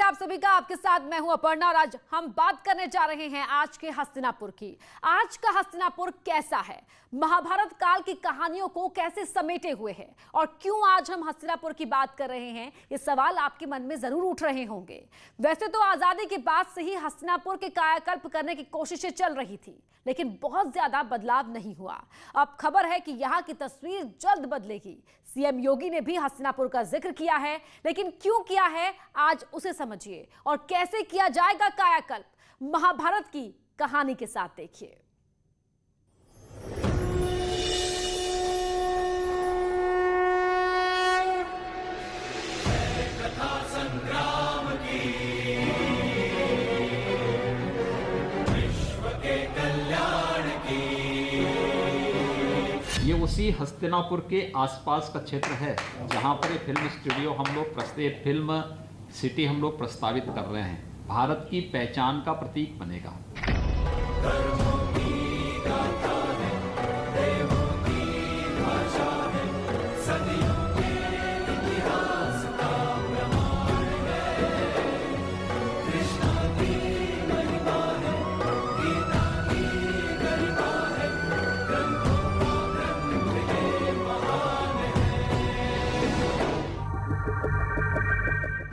है आप सभी का। आपके साथ मैं हूं अपर्णा और आज हम बात करने जा रहे हैं आज के हस्तिनापुर की। आज का हस्तिनापुर कैसा है, महाभारत काल की कहानियों को कैसे समेटे हुए है और क्यों आज हम हस्तिनापुर की बात कर रहे हैं, ये सवाल आपके मन में जरूर उठ रहे होंगे। वैसे तो आजादी के बाद से ही हस्तिनापुर के कायाकल्प करने की कोशिशें चल रही थी, लेकिन बहुत ज्यादा बदलाव नहीं हुआ। अब खबर है कि यहाँ की तस्वीर जल्द बदलेगी। सीएम योगी ने भी हस्तिनापुर का जिक्र किया है, लेकिन क्यों किया है आज उसे समझिए और कैसे किया जाएगा कायाकल्प, महाभारत की कहानी के साथ देखिए। ये उसी हस्तिनापुर के आसपास का क्षेत्र है जहाँ पर ये फिल्म स्टूडियो हम लोग फिल्म सिटी हम लोग प्रस्तावित कर रहे हैं। भारत की पहचान का प्रतीक बनेगा।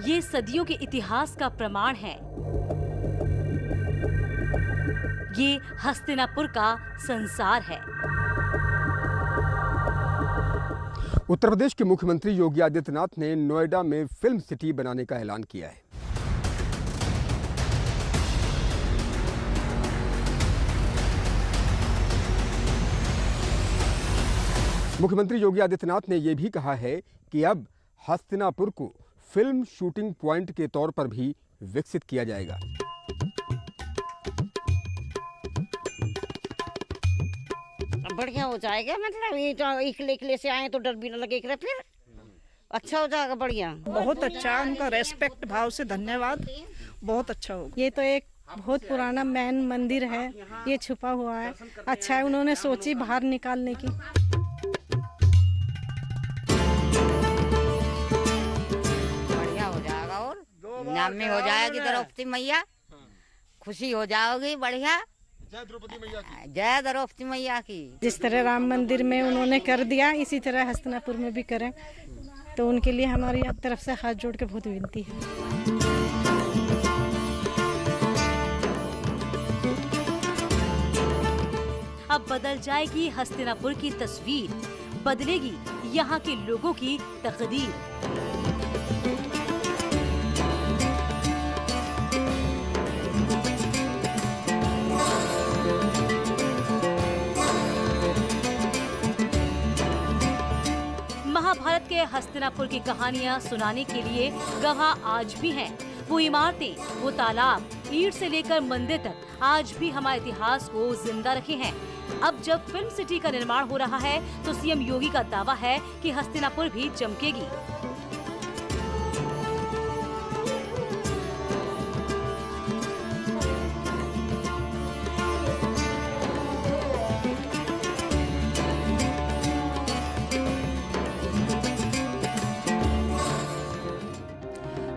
ये सदियों के इतिहास का प्रमाण है। ये हस्तिनापुर का संसार है। उत्तर प्रदेश के मुख्यमंत्री योगी आदित्यनाथ ने नोएडा में फिल्म सिटी बनाने का ऐलान किया है। मुख्यमंत्री योगी आदित्यनाथ ने यह भी कहा है कि अब हस्तिनापुर को फिल्म शूटिंग पॉइंट के तौर पर भी विकसित किया जाएगा। बढ़िया हो जाएगा, मतलब ये तो इकले से आए तो डर भी न लगेगा, फिर अच्छा हो जाएगा। बढ़िया, बहुत अच्छा, उनका रेस्पेक्ट भाव से धन्यवाद, बहुत अच्छा होगा। ये तो एक बहुत पुराना मैन मंदिर है, ये छुपा हुआ है। अच्छा है उन्होंने सोची बाहर निकालने की। नाम में हो जाएगी द्रौपदी मैया, खुशी हो जाओगी। बढ़िया, जय द्रौपदी मैया की। जय द्रौपदी मैया की। जिस तरह राम मंदिर में उन्होंने कर दिया, इसी तरह हस्तिनापुर में भी करें, तो उनके लिए हमारी तरफ से हाथ जोड़ के बहुत विनती है। अब बदल जाएगी हस्तिनापुर की तस्वीर, बदलेगी यहाँ के लोगों की तकदीर। महाभारत के हस्तिनापुर की कहानियां सुनाने के लिए गवाह आज भी हैं। वो इमारतें, वो तालाब, ईंट से लेकर मंदिर तक आज भी हमारे इतिहास को जिंदा रखे हैं। अब जब फिल्म सिटी का निर्माण हो रहा है तो सीएम योगी का दावा है कि हस्तिनापुर भी चमकेगी।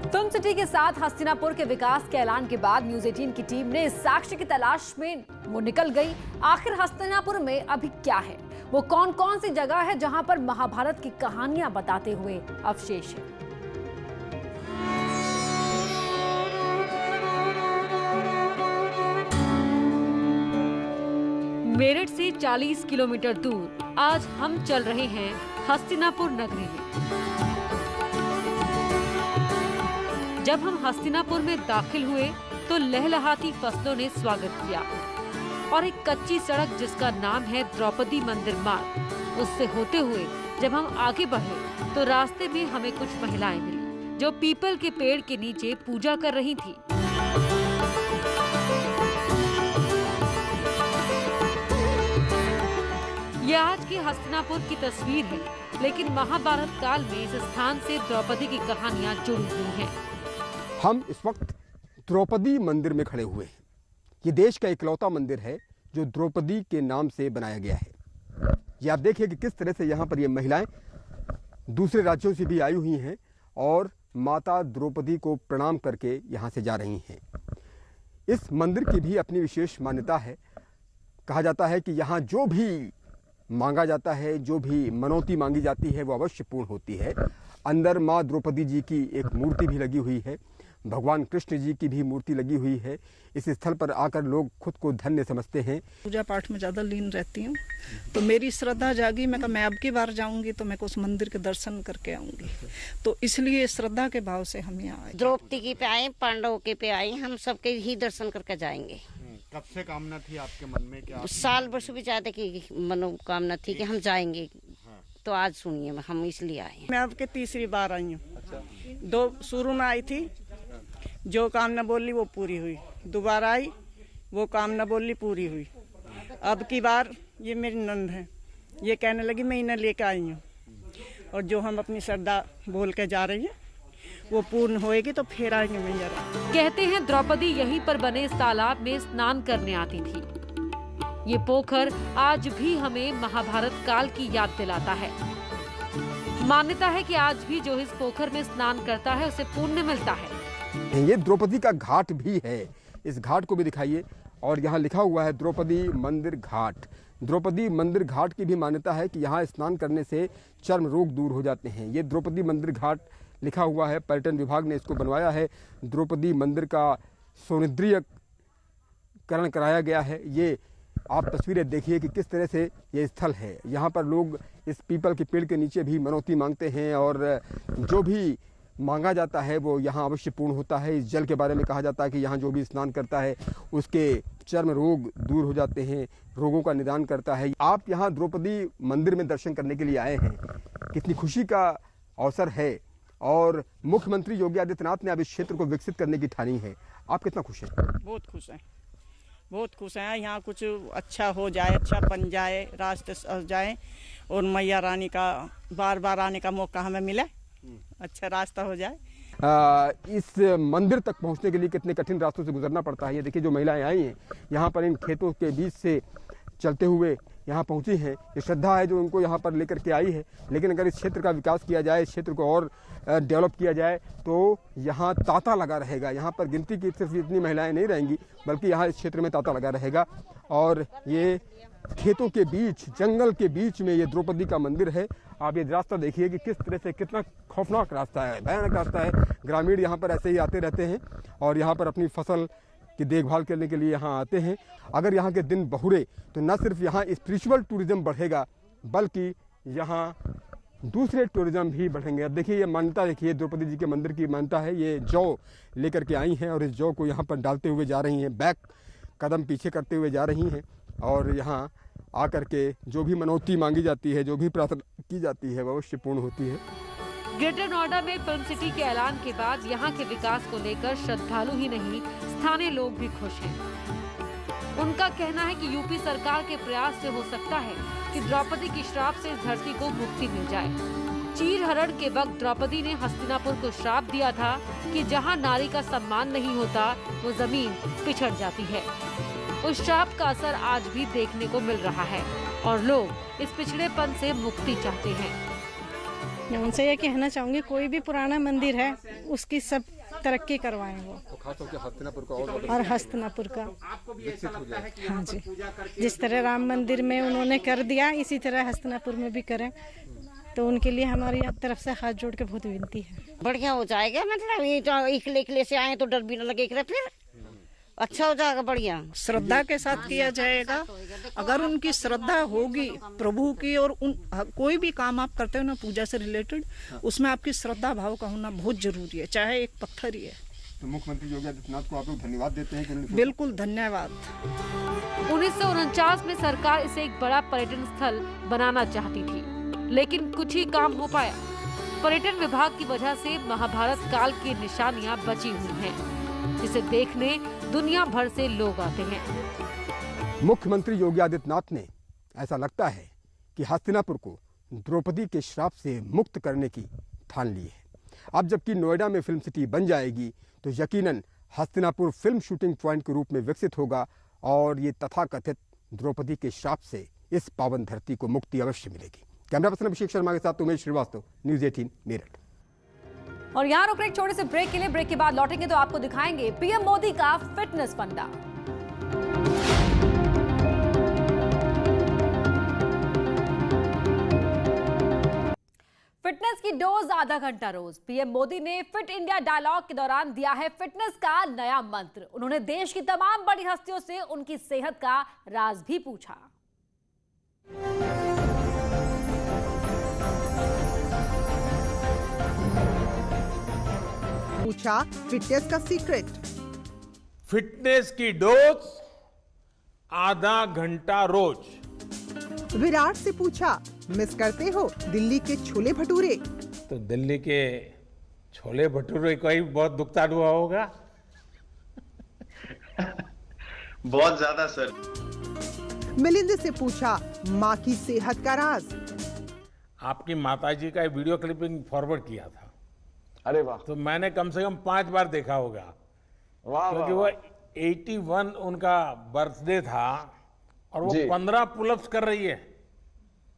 फिल्म सिटी के साथ हस्तिनापुर के विकास के ऐलान के बाद न्यूज 18 की टीम ने इस साक्ष्य की तलाश में वो निकल गई। आखिर हस्तिनापुर में अभी क्या है, वो कौन कौन सी जगह है जहां पर महाभारत की कहानियां बताते हुए अवशेष है। मेरठ से 40 किलोमीटर दूर आज हम चल रहे हैं हस्तिनापुर नगरी में। जब हम हस्तिनापुर में दाखिल हुए तो लहलहाती फसलों ने स्वागत किया और एक कच्ची सड़क जिसका नाम है द्रौपदी मंदिर मार्ग, उससे होते हुए जब हम आगे बढ़े तो रास्ते में हमें कुछ महिलाएं मिली जो पीपल के पेड़ के नीचे पूजा कर रही थी। यह आज की हस्तिनापुर की तस्वीर है, लेकिन महाभारत काल में इस स्थान से द्रौपदी की कहानियां जुड़ी हुई हैं। हम इस वक्त द्रौपदी मंदिर में खड़े हुए हैं। ये देश का इकलौता मंदिर है जो द्रौपदी के नाम से बनाया गया है। ये आप देखिए कि किस तरह से यहाँ पर ये महिलाएं दूसरे राज्यों से भी आई हुई हैं और माता द्रौपदी को प्रणाम करके यहाँ से जा रही हैं। इस मंदिर की भी अपनी विशेष मान्यता है। कहा जाता है कि यहाँ जो भी मांगा जाता है, जो भी मनौती मांगी जाती है, वो अवश्य पूर्ण होती है। अंदर माँ द्रौपदी जी की एक मूर्ति भी लगी हुई है, भगवान कृष्ण जी की भी मूर्ति लगी हुई है। इस स्थल पर आकर लोग खुद को धन्य समझते हैं। पूजा पाठ में ज़्यादा लीन रहती हूँ, तो मेरी श्रद्धा जागी। मैं अब की बार जाऊंगी तो मैं उस मंदिर के दर्शन करके आऊंगी, तो इसलिए श्रद्धा के भाव से हम यहाँ आए। द्रौपदी की पे आए, पांडवों के पे आए, हम सबके ही दर्शन करके जाएंगे। कब से कामना थी आपके मन में? क्या साल वर्ष भी ज्यादा की मनोकामना थी कि हम जाएंगे, तो आज सुनिए हम इसलिए आए। मैं अब के तीसरी बार आई हूँ। दो शुरू में आई थी, जो कामना बोली वो पूरी हुई। दोबारा आई, वो कामना बोली पूरी हुई। अब की बार ये मेरी नंद है, ये कहने लगी मैं इन्हें लेकर आई हूँ, और जो हम अपनी श्रद्धा बोल के जा रही है वो पूर्ण होएगी तो फिर आएंगे मैया। कहते हैं द्रौपदी यहीं पर बने इस तालाब में स्नान करने आती थी। ये पोखर आज भी हमें महाभारत काल की याद दिलाता है। मान्यता है कि आज भी जो इस पोखर में स्नान करता है उसे पुण्य मिलता है। ये द्रौपदी का घाट भी है, इस घाट को भी दिखाइए। और यहाँ लिखा हुआ है द्रौपदी मंदिर घाट। द्रौपदी मंदिर घाट की भी मान्यता है कि यहाँ स्नान करने से चर्म रोग दूर हो जाते हैं। ये द्रौपदी मंदिर घाट लिखा हुआ है, पर्यटन विभाग ने इसको बनवाया है। द्रौपदी मंदिर का सौंदर्यीकरण कराया गया है। ये आप तस्वीरें देखिए कि किस तरह से ये स्थल है। यहाँ पर लोग इस पीपल के पेड़ के नीचे भी मनौती मांगते हैं, और जो भी मांगा जाता है वो यहाँ अवश्य पूर्ण होता है। इस जल के बारे में कहा जाता है कि यहाँ जो भी स्नान करता है उसके चर्म रोग दूर हो जाते हैं, रोगों का निदान करता है। आप यहाँ द्रौपदी मंदिर में दर्शन करने के लिए आए हैं, कितनी खुशी का अवसर है। और मुख्यमंत्री योगी आदित्यनाथ ने अब इस क्षेत्र को विकसित करने की ठानी है। आप कितना खुश हैं? बहुत खुश हैं, बहुत खुश हैं। यहाँ कुछ अच्छा हो जाए, अच्छा बन जाए, रास्ते सज जाए, और मैया रानी का बार बार आने का मौका हमें मिले, अच्छा रास्ता हो जाए। इस मंदिर तक पहुँचने के लिए कितने कठिन रास्तों से गुजरना पड़ता है। ये देखिए, जो महिलाएं आई हैं यहाँ पर इन खेतों के बीच से चलते हुए यहाँ पहुँची हैं। ये श्रद्धा है जो उनको यहाँ पर लेकर के आई है। लेकिन अगर इस क्षेत्र का विकास किया जाए, इस क्षेत्र को और डेवलप किया जाए, तो यहाँ तांता लगा रहेगा। यहाँ पर गिनती की सिर्फ इतनी महिलाएं नहीं रहेंगी, बल्कि यहाँ इस क्षेत्र में तांता लगा रहेगा। और ये खेतों के बीच, जंगल के बीच में ये द्रौपदी का मंदिर है। आप ये रास्ता देखिए कि किस तरह से, कितना खौफनाक रास्ता है, भयानक रास्ता है। ग्रामीण यहाँ पर ऐसे ही आते रहते हैं और यहाँ पर अपनी फसल की देखभाल करने के लिए यहाँ आते हैं। अगर यहाँ के दिन बहुरे तो न सिर्फ यहाँ स्पिरिचुअल टूरिज्म बढ़ेगा, बल्कि यहाँ दूसरे टूरिज्म भी बढ़ेंगे। अब देखिए, ये मान्यता देखिए, द्रौपदी जी के मंदिर की मान्यता है। ये जौ लेकर के आई हैं और इस जौ को यहाँ पर डालते हुए जा रही हैं, बैक कदम पीछे करते हुए जा रही हैं। और यहाँ आकर के जो भी मनौती मांगी जाती है, जो भी प्रार्थना की जाती है, वो अवश्य पूर्ण होती है। ग्रेटर नोएडा में फिल्म सिटी के ऐलान के बाद यहाँ के विकास को लेकर श्रद्धालु ही नहीं, स्थानीय लोग भी खुश हैं। उनका कहना है कि यूपी सरकार के प्रयास से हो सकता है कि द्रौपदी की श्राप से इस धरती को मुक्ति मिल जाए। चीरहरण के वक्त द्रौपदी ने हस्तिनापुर को श्राप दिया था कि जहाँ नारी का सम्मान नहीं होता वो जमीन पिछड़ जाती है। उस श्राप का असर आज भी देखने को मिल रहा है और लोग इस पिछड़ेपन से मुक्ति चाहते हैं। मैं उनसे ये कहना चाहूँगी, कोई भी पुराना मंदिर है उसकी सब तरक्की करवाएं वो, तो खास तौर से हस्तिनापुर का और हस्तिनापुर का हाँ जी, जिस तरह राम मंदिर में उन्होंने कर दिया, इसी तरह हस्तिनापुर में भी करें। तो उनके लिए हमारी तरफ से हाथ जोड़ के बहुत विनती है। बढ़िया हो जाएगा, मतलब ये तो इकले से आए तो डर भी न लगेगा, फिर अच्छा हो जाएगा, बढ़िया श्रद्धा के साथ किया जाएगा। अगर उनकी श्रद्धा होगी प्रभु की, और कोई भी काम आप करते हो ना पूजा से रिलेटेड, उसमें आपकी श्रद्धा भाव का होना बहुत जरूरी है, चाहे एक पत्थर ही है। तो मुख्यमंत्री योगी आदित्यनाथ को आप लोग धन्यवाद देते हैं कि बिल्कुल धन्यवाद। 1949 में सरकार इसे एक बड़ा पर्यटन स्थल बनाना चाहती थी, लेकिन कुछ ही काम हो पाया। पर्यटन विभाग की वजह से महाभारत काल की निशानियां बची हुई हैं, जिसे देखने दुनिया भर से लोग आते हैं। मुख्यमंत्री योगी आदित्यनाथ ने, ऐसा लगता है कि हस्तिनापुर को द्रौपदी के श्राप से मुक्त करने की ठान ली है। अब जबकि नोएडा में फिल्म सिटी बन जाएगी तो यकीनन हस्तिनापुर फिल्म शूटिंग पॉइंट के रूप में विकसित होगा और ये तथाकथित द्रौपदी के श्राप से इस पावन धरती को मुक्ति अवश्य मिलेगी। कैमरा पर्सन अभिषेक शर्मा के साथ उमेश श्रीवास्तव, न्यूज़ 18 मेरठ। और यहाँ रुक रहे एक छोटे से ब्रेक के लिए। ब्रेक के बाद लौटेंगे तो आपको दिखाएंगे पीएम मोदी का फिटनेस फंडा। फिटनेस की डोज आधा घंटा रोज। पीएम मोदी ने फिट इंडिया डायलॉग के दौरान दिया है फिटनेस का नया मंत्र। उन्होंने देश की तमाम बड़ी हस्तियों से उनकी सेहत का राज भी पूछा। पूछा फिटनेस का सीक्रेट। फिटनेस की डोज आधा घंटा रोज। विराट से पूछा मिस करते हो दिल्ली के छोले भटूरे? तो दिल्ली के छोले भटूरे को ही बहुत दुखता हुआ होगा। बहुत ज्यादा सर। मिलिंद से पूछा माँ की सेहत का राज। आपकी माताजी का वीडियो क्लिपिंग फॉरवर्ड किया था। अरे वाह। तो मैंने कम से कम 5 बार देखा होगा। वाह। क्योंकि वो 81 उनका बर्थडे था और वो 15 पुलअप्स कर रही है।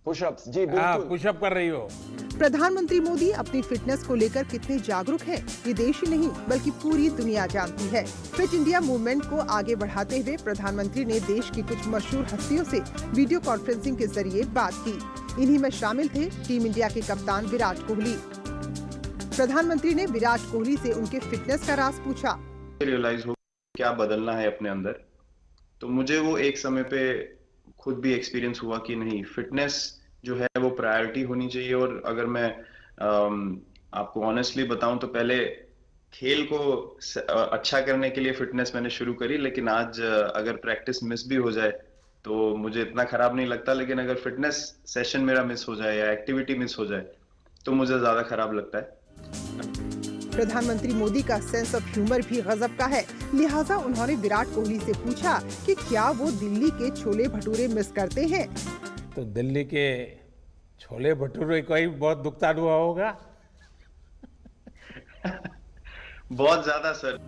पुशअप्स, जी बिल्कुल। पुशअप कर रही हो। प्रधानमंत्री मोदी अपनी फिटनेस को लेकर कितने जागरूक हैं, ये देश ही नहीं बल्कि पूरी दुनिया जानती है। फिट इंडिया मूवमेंट को आगे बढ़ाते हुए प्रधानमंत्री ने देश की कुछ मशहूर हस्तियों से वीडियो कॉन्फ्रेंसिंग के जरिए बात की। इन्हीं में शामिल थे टीम इंडिया के कप्तान विराट कोहली। प्रधानमंत्री ने विराट कोहली से उनके फिटनेस का राज पूछा। रियलाइज हो क्या बदलना है अपने अंदर, तो मुझे वो एक समय पे खुद भी एक्सपीरियंस हुआ कि नहीं, फिटनेस जो है वो प्रायोरिटी होनी चाहिए। और अगर मैं आपको ऑनेस्टली बताऊं तो पहले खेल को अच्छा करने के लिए फिटनेस मैंने शुरू करी, लेकिन आज अगर प्रैक्टिस मिस भी हो जाए तो मुझे इतना खराब नहीं लगता। लेकिन अगर फिटनेस सेशन मेरा मिस हो जाए या एक्टिविटी मिस हो जाए तो मुझे ज्यादा खराब लगता है। प्रधानमंत्री मोदी का सेंस ऑफ ह्यूमर भी गजब का है, लिहाजा उन्होंने विराट कोहली से पूछा कि क्या वो दिल्ली के छोले भटूरे मिस करते हैं। तो दिल्ली के छोले भटूरे को ही बहुत दुखता हुआ होगा। बहुत ज्यादा सर।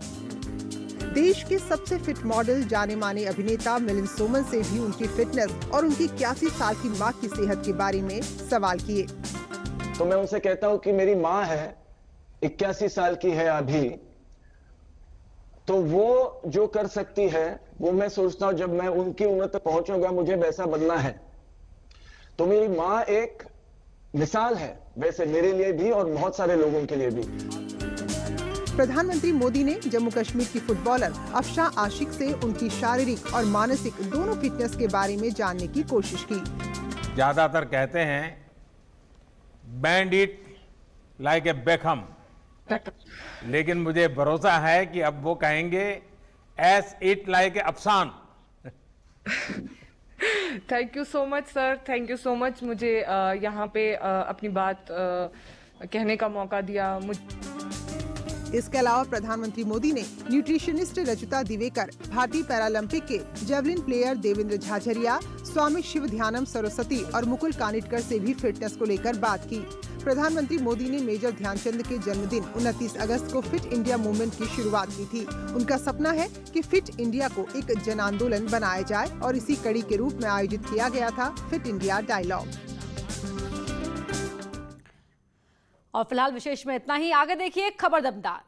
देश के सबसे फिट मॉडल जाने माने अभिनेता मिलिंद सोमन से भी उनकी फिटनेस और उनकी 81 साल की मां की सेहत के बारे में सवाल किए। तो मैं उनसे कहता हूं कि मेरी मां है, 81 साल की है अभी, तो वो जो कर सकती है वो मैं सोचता हूं जब मैं उनकी उम्र तक पहुंचूंगा मुझे वैसा बनना है। तो मेरी मां एक मिसाल है वैसे मेरे लिए भी और बहुत सारे लोगों के लिए भी। प्रधानमंत्री मोदी ने जम्मू कश्मीर की फुटबॉलर अफशा आशिक से उनकी शारीरिक और मानसिक दोनों फिटनेस के बारे में जानने की कोशिश की। ज्यादातर कहते हैं band it like a Beckham, लेकिन मुझे भरोसा है कि अब वो कहेंगे S it like a Afsan. Thank you so much sir, thank you so much. मुझे यहाँ पे अपनी बात कहने का मौका दिया। इसके अलावा प्रधानमंत्री मोदी ने न्यूट्रिशनिस्ट रजुता दिवेकर, भारतीय पैरालंपिक के जेवलिन प्लेयर देवेंद्र झाझरिया, स्वामी शिव ध्यानम सरस्वती और मुकुल कानिटकर से भी फिटनेस को लेकर बात की। प्रधानमंत्री मोदी ने मेजर ध्यानचंद के जन्मदिन 29 अगस्त को फिट इंडिया मूवमेंट की शुरुआत की थी। उनका सपना है कि फिट इंडिया को एक जन आंदोलन बनाया जाए और इसी कड़ी के रूप में आयोजित किया गया था फिट इंडिया डायलॉग। और फिलहाल विशेष में इतना ही। आगे देखिए खबर दमदार।